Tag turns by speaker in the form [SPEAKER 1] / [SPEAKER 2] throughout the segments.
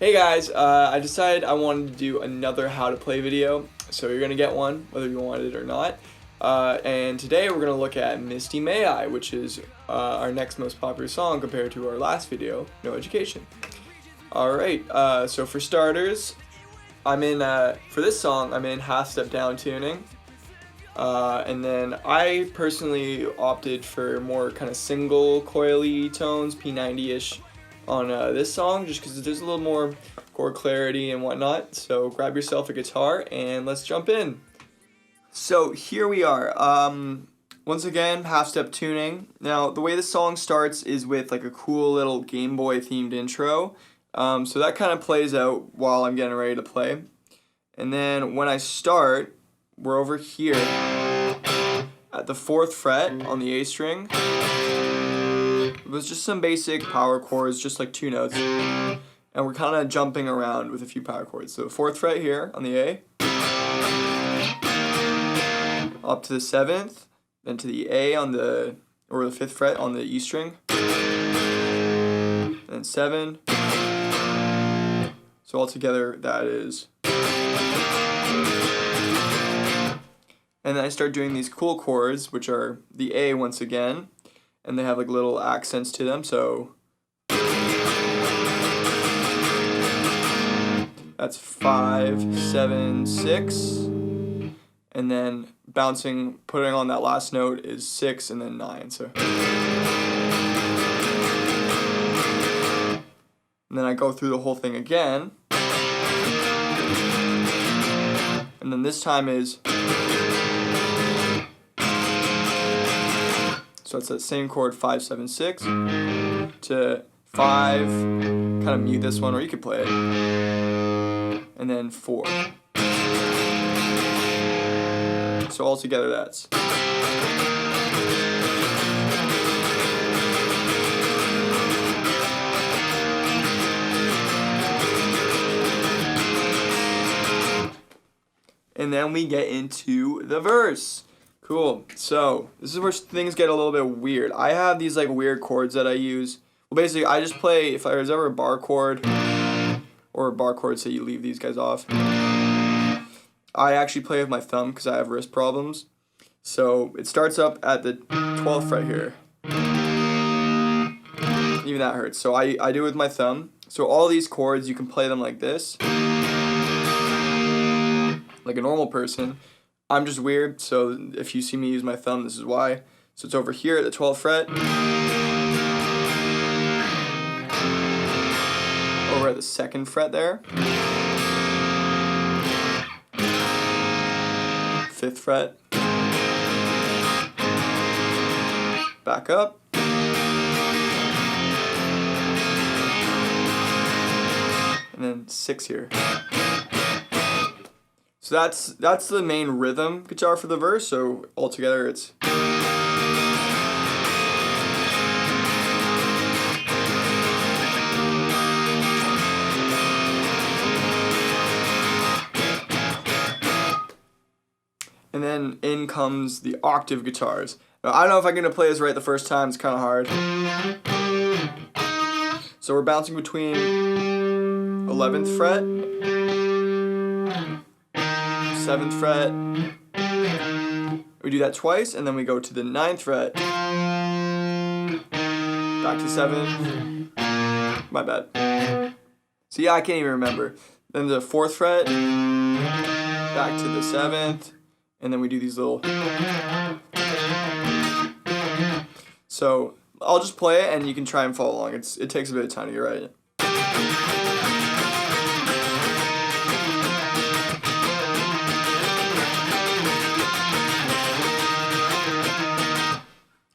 [SPEAKER 1] Hey guys, I decided I wanted to do another how to play video, so you're going to get one whether you want it or not. And today we're going to look at Misty May I, which is our next most popular song compared to our last video, No Education. Alright, so for starters, for this song, I'm in half step down tuning. And then I personally opted for more kind of single coily tones, P90-ish, on this song, just because there's a little more chord clarity and whatnot. So grab yourself a guitar and let's jump in. So here we are. Once again, half step tuning. Now the way the song starts is with like a cool little Game Boy themed intro. So that kind of plays out while I'm getting ready to play. And then when I start, we're over here at the 4th fret on the A string. It was just some basic power chords, just like 2 notes. And we're kind of jumping around with a few power chords. So 4th fret here on the A, up to the 7th, then to the A on the 5th fret on the E string, then 7. So altogether that is. And then I start doing these cool chords, which are the A once again, and they have like little accents to them, so that's 5, 7, 6, and then putting on that last note is 6 and then 9, so. And then I go through the whole thing again, and then this time is. So it's that same chord, 5, 7, 6, to 5, kind of mute this one, or you could play it, and then 4. So altogether that's. And then we get into the verse. Cool. So this is where things get a little bit weird. I have these like weird chords that I use. Well, basically, I just play if there's ever a bar chord or a bar chord, so you leave these guys off. I actually play with my thumb because I have wrist problems. So it starts up at the 12th fret here. Even that hurts. So I do it with my thumb. So all these chords, you can play them like this, like a normal person. I'm just weird, so if you see me use my thumb, this is why. So it's over here at the 12th fret, over at the 2nd fret there, 5th fret, back up, and then 6 here. So that's the main rhythm guitar for the verse, so altogether it's. And then in comes the octave guitars. Now, I don't know if I'm going to play this right the first time, it's kind of hard. So we're bouncing between 11th fret, 7th fret, we do that twice, and then we go to the 9th fret, back to 7th, my bad. So yeah, I can't even remember. Then the 4th fret, back to the 7th, and then we do these little. So I'll just play it and you can try and follow along. It takes a bit of time to get right.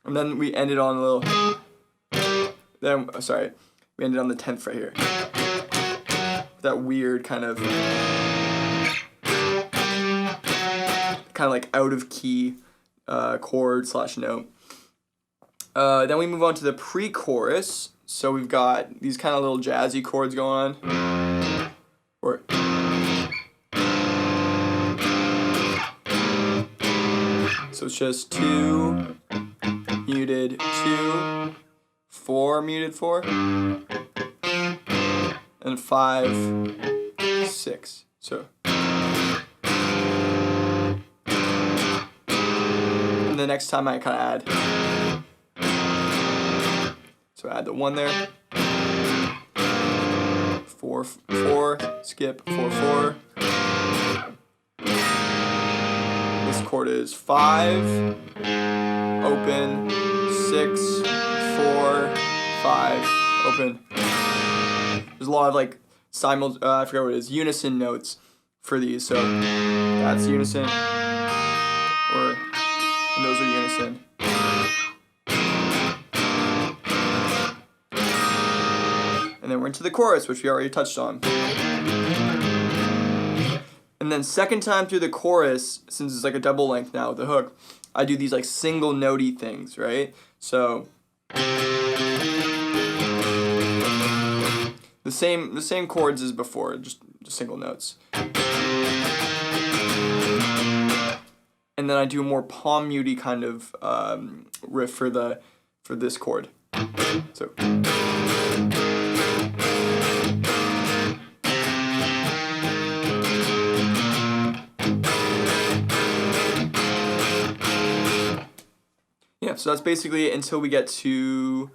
[SPEAKER 1] And then we ended on a little. We ended on the 10th fret here. That weird kind of like out of key chord / note. Then we move on to the pre-chorus. So we've got these kind of little jazzy chords going on. So it's just 2 muted 2, 4 muted 4, and 5, 6. So. And the next time I kind of add. So add the 1 there. 4, 4, skip, 4, 4. This chord is 5, open, 6, 4, 5, open. There's a lot of like I forgot what it is, unison notes for these. So that's unison, and those are unison. And then we're into the chorus, which we already touched on. And then second time through the chorus, since it's like a double length now with the hook, I do these like single notey things, right? So the same chords as before, just single notes. And then I do a more palm mutey kind of riff for this chord. So. Yeah, so that's basically it until we get to,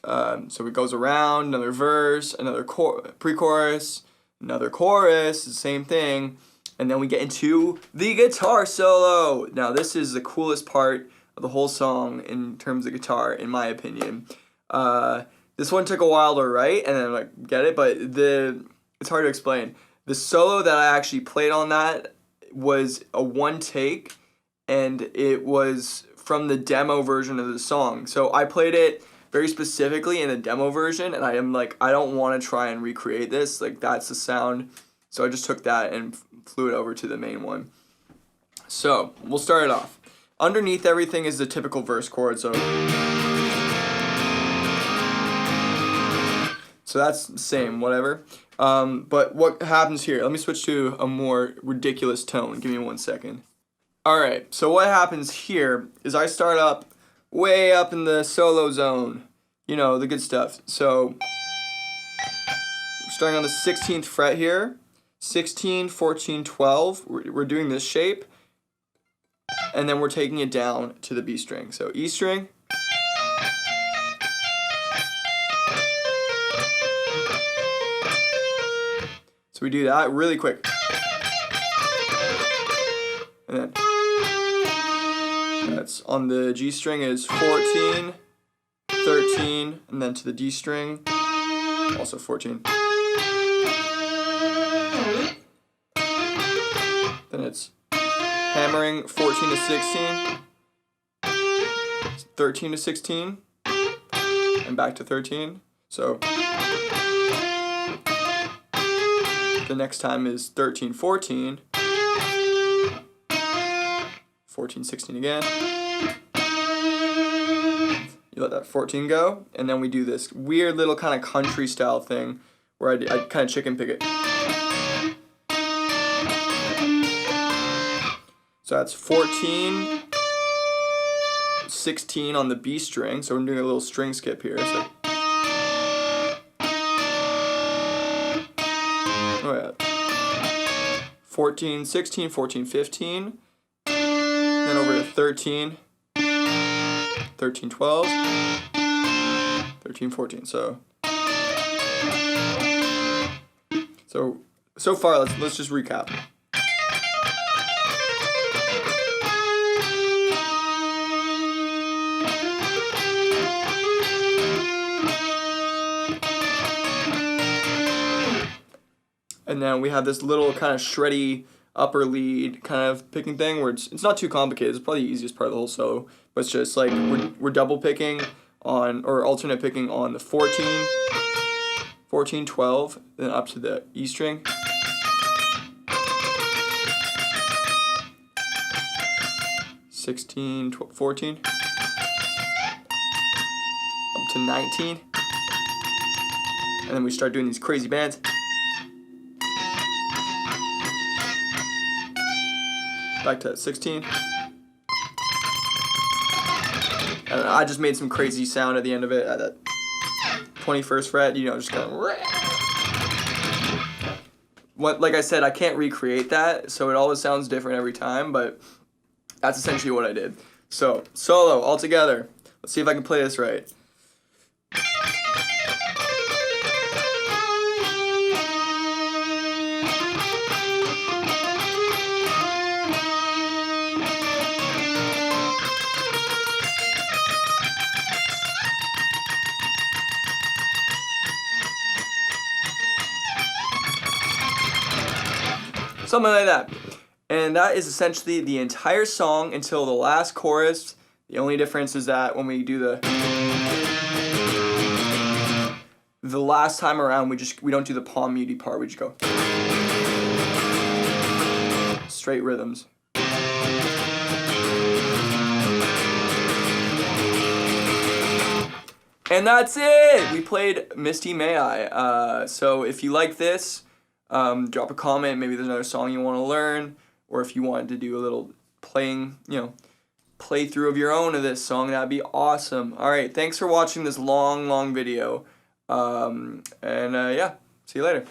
[SPEAKER 1] so it goes around, another verse, another pre-chorus, another chorus, the same thing, and then we get into the guitar solo. Now this is the coolest part of the whole song in terms of guitar, in my opinion. This one took a while to write, and then like get it, but it's hard to explain. The solo that I actually played on that was a 1 take, and it was from the demo version of the song. So I played it very specifically in the demo version, and I am like, I don't want to try and recreate this. Like, that's the sound. So I just took that and flew it over to the main one. So we'll start it off. Underneath everything is the typical verse chord. So that's the same, whatever. But what happens here? Let me switch to a more ridiculous tone. Give me 1 second. Alright, so what happens here is I start up way up in the solo zone. You know, the good stuff. So, starting on the 16th fret here. 16, 14, 12. We're doing this shape. And then we're taking it down to the B string. So, E string. So we do that really quick. And then that's on the G string is 14, 13, and then to the D string, also 14. Then it's hammering 14 to 16, 13 to 16, and back to 13. So the next time is 13, 14. 14, 16 again. You let that 14 go, and then we do this weird little kind of country style thing where I kind of chicken pick it. So that's 14, 16 on the B string, so we're doing a little string skip here. So. Oh yeah. 14, 16, 14, 15. Then over to 13, 13, 12, 13, 14. So far, let's just recap. And then we have this little kind of shreddy upper lead kind of picking thing where it's not too complicated. It's probably the easiest part of the whole solo, but it's just like we're double picking on, or alternate picking on the 14, 14, 12, then up to the E string. (16, 12, 14) up to 19, and then we start doing these crazy bands. Back to 16. And I just made some crazy sound at the end of it at that 21st fret, you know, just kind of. like I said, I can't recreate that, so it always sounds different every time, but that's essentially what I did. So, solo, all together. Let's see if I can play this right. Something like that. And that is essentially the entire song until the last chorus. The only difference is that when we do the last time around, we don't do the palm muty part. We just go straight rhythms. And that's it. We played Misty May I. So if you like this, drop a comment. Maybe there's another song you want to learn, or if you wanted to do a little playthrough of your own of this song, that'd be awesome. All right, thanks for watching this long video. Yeah, see you later.